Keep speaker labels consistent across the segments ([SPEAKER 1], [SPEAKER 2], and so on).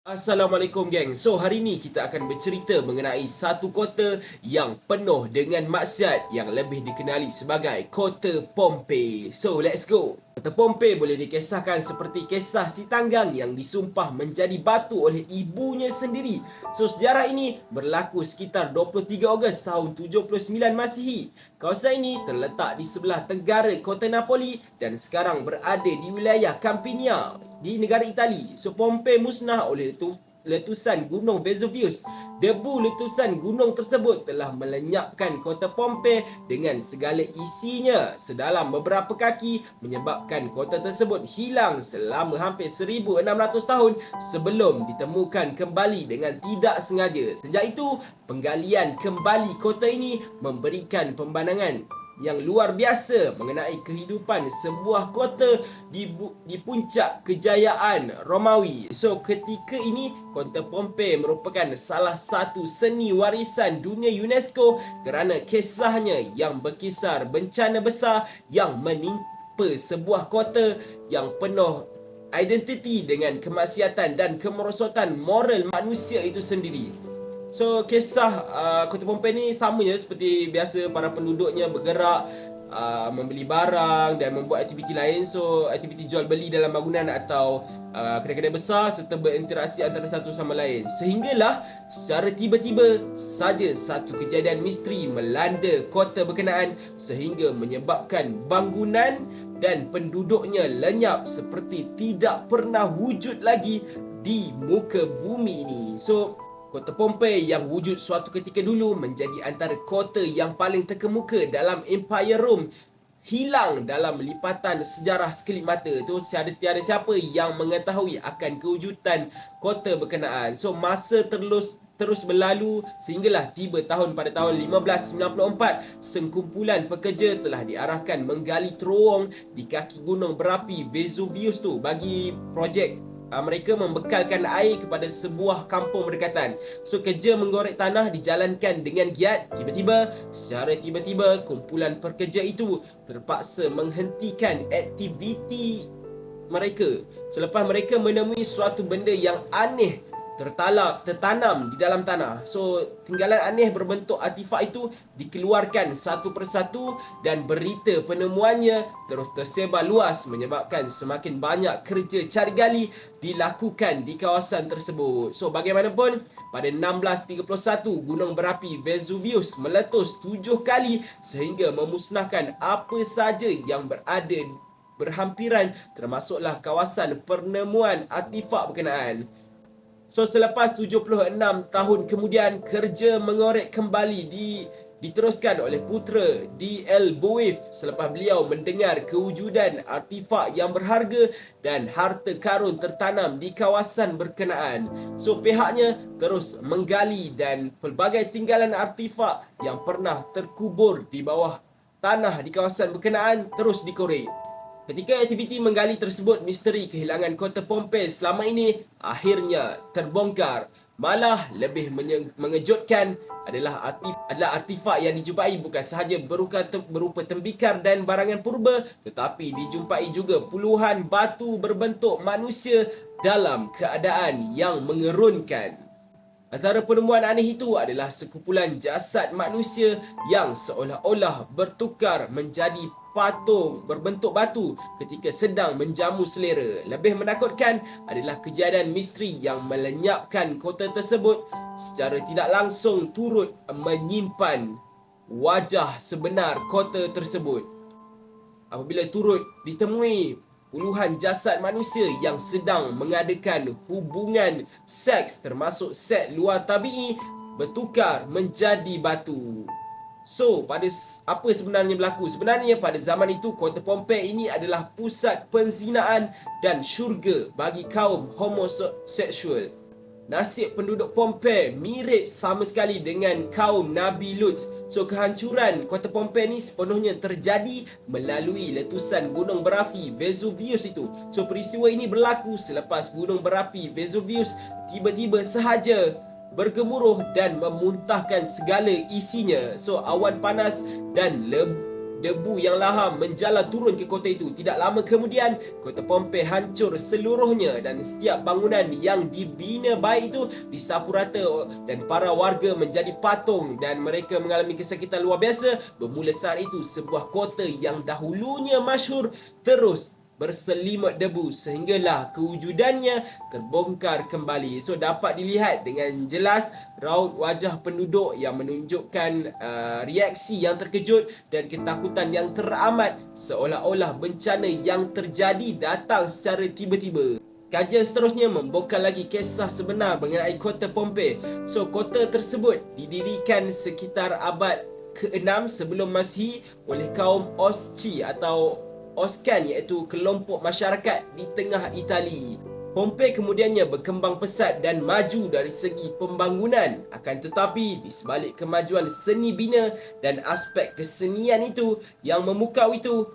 [SPEAKER 1] Assalamualaikum geng. So hari ni kita akan bercerita mengenai satu kota yang penuh dengan maksiat yang lebih dikenali sebagai Kota Pompei. So let's go. Kota Pompei boleh dikisahkan seperti kisah si tanggang yang disumpah menjadi batu oleh ibunya sendiri. So sejarah ini berlaku sekitar 23 Ogos tahun 79 Masihi. Kawasan ini terletak di sebelah tenggara kota Napoli dan sekarang berada di wilayah Campania di negara Itali. So Pompei musnah oleh letusan gunung Vesuvius. Debu letusan gunung tersebut telah melenyapkan kota Pompei dengan segala isinya sedalam beberapa kaki, menyebabkan kota tersebut hilang selama hampir 1600 tahun sebelum ditemukan kembali dengan tidak sengaja. Sejak itu, penggalian kembali kota ini memberikan pembanangan yang luar biasa mengenai kehidupan sebuah kota di puncak kejayaan Romawi. So ketika ini kota Pompei merupakan salah satu seni warisan dunia UNESCO kerana kisahnya yang berkisar bencana besar yang menimpa sebuah kota yang penuh identiti dengan kemaksiatan dan kemerosotan moral manusia itu sendiri. So kisah Kota Pompei ni sama je seperti biasa, para penduduknya bergerak membeli barang dan membuat aktiviti lain. So aktiviti jual beli dalam bangunan atau kedai-kedai besar serta berinteraksi antara satu sama lain. Sehinggalah secara tiba-tiba saja satu kejadian misteri melanda kota berkenaan sehingga menyebabkan bangunan dan penduduknya lenyap seperti tidak pernah wujud lagi di muka bumi ini. So Kota Pompei yang wujud suatu ketika dulu menjadi antara kota yang paling terkemuka dalam Empire Rome hilang dalam lipatan sejarah sekelip mata. Tu tiada siapa yang mengetahui akan kewujudan kota berkenaan. So masa terus berlalu sehinggalah tiba pada tahun 1594, sekumpulan pekerja telah diarahkan menggali terowong di kaki gunung berapi Vesuvius tu bagi projek mereka membekalkan air kepada sebuah kampung berdekatan. So kerja menggorek tanah dijalankan dengan giat. Secara tiba-tiba kumpulan pekerja itu terpaksa menghentikan aktiviti mereka selepas mereka menemui suatu benda yang aneh tertanam di dalam tanah. So tinggalan aneh berbentuk artifak itu dikeluarkan satu persatu dan berita penemuannya terus tersebar luas menyebabkan semakin banyak kerja cari gali dilakukan di kawasan tersebut. So bagaimanapun, pada 1631 gunung berapi Vesuvius meletus 7 kali sehingga memusnahkan apa saja yang berada berhampiran, termasuklah kawasan penemuan artifak berkenaan. So selepas 76 tahun kemudian, kerja mengorek kembali diteruskan oleh putera D.L. Boeuf selepas beliau mendengar kewujudan artifak yang berharga dan harta karun tertanam di kawasan berkenaan. So pihaknya terus menggali dan pelbagai tinggalan artifak yang pernah terkubur di bawah tanah di kawasan berkenaan terus dikorek. Ketika aktiviti menggali tersebut, misteri kehilangan kota Pompei selama ini akhirnya terbongkar. Malah lebih mengejutkan adalah artifak yang dijumpai bukan sahaja berupa tembikar dan barangan purba, tetapi dijumpai juga puluhan batu berbentuk manusia dalam keadaan yang mengerunkan. Antara penemuan aneh itu adalah sekumpulan jasad manusia yang seolah-olah bertukar menjadi patung berbentuk batu ketika sedang menjamu selera. Lebih menakutkan adalah kejadian misteri yang melenyapkan kota tersebut secara tidak langsung turut menyimpan wajah sebenar kota tersebut. Apabila turut ditemui puluhan jasad manusia yang sedang mengadakan hubungan seks termasuk seks luar tabii bertukar menjadi batu. So, apa sebenarnya berlaku? Sebenarnya pada zaman itu kota Pompei ini adalah pusat penzinaan dan syurga bagi kaum homoseksual. Nasib penduduk Pompei mirip sama sekali dengan kaum Nabi Lut. So kehancuran kota Pompei ni sepenuhnya terjadi melalui letusan gunung berapi Vesuvius itu. So peristiwa ini berlaku selepas gunung berapi Vesuvius tiba-tiba sahaja bergemuruh dan memuntahkan segala isinya. So awan panas dan debu yang laham menjalar turun ke kota itu. Tidak lama kemudian, kota Pompei hancur seluruhnya dan setiap bangunan yang dibina baik itu disapu rata dan para warga menjadi patung dan mereka mengalami kesakitan luar biasa. Bermula saat itu, sebuah kota yang dahulunya masyhur terus berselimut debu sehinggalah kewujudannya terbongkar kembali. So dapat dilihat dengan jelas raut wajah penduduk yang menunjukkan reaksi yang terkejut dan ketakutan yang teramat, seolah-olah bencana yang terjadi datang secara tiba-tiba. Kajian seterusnya membongkar lagi kisah sebenar mengenai kota Pompei. So kota tersebut didirikan sekitar abad ke-6 sebelum Masihi oleh kaum Osci atau Oscan, iaitu kelompok masyarakat di tengah Itali. Pompei kemudiannya berkembang pesat dan maju dari segi pembangunan. Akan tetapi, di sebalik kemajuan seni bina dan aspek kesenian itu yang memukau itu,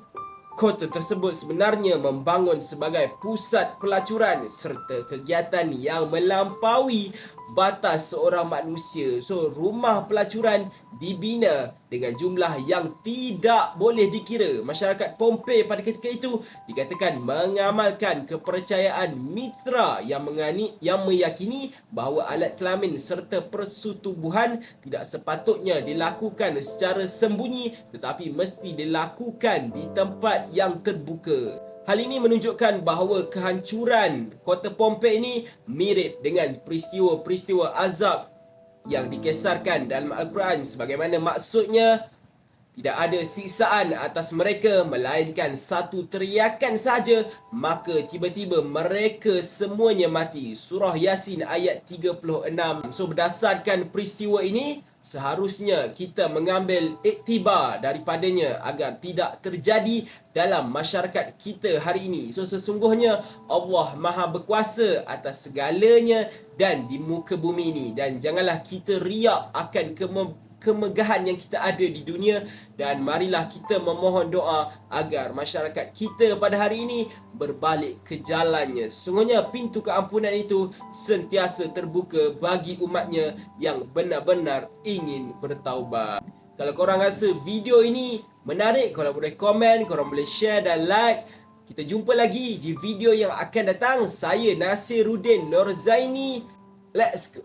[SPEAKER 1] kota tersebut sebenarnya membangun sebagai pusat pelacuran serta kegiatan yang melampaui batas seorang manusia. So, rumah pelacuran dibina dengan jumlah yang tidak boleh dikira. Masyarakat Pompei pada ketika itu dikatakan mengamalkan kepercayaan Mitra yang meyakini bahawa alat kelamin serta persetubuhan tidak sepatutnya dilakukan secara sembunyi tetapi mesti dilakukan di tempat yang terbuka. Hal ini menunjukkan bahawa kehancuran kota Pompei ini mirip dengan peristiwa-peristiwa azab yang dikisarkan dalam Al-Quran, sebagaimana maksudnya tidak ada siksaan atas mereka melainkan satu teriakan saja, maka tiba-tiba mereka semuanya mati. Surah Yasin ayat 36. So berdasarkan peristiwa ini, seharusnya kita mengambil iktibar daripadanya agar tidak terjadi dalam masyarakat kita hari ini. So sesungguhnya Allah Maha berkuasa atas segalanya dan di muka bumi ini, dan janganlah kita riak akan kemegahan yang kita ada di dunia, dan marilah kita memohon doa agar masyarakat kita pada hari ini berbalik ke jalannya. Sesungguhnya pintu keampunan itu sentiasa terbuka bagi umatnya yang benar-benar ingin bertaubat. Kalau korang rasa video ini menarik, korang boleh komen, korang boleh share dan like. Kita jumpa lagi di video yang akan datang. Saya Nasiruddin Nurzaini. Let's go.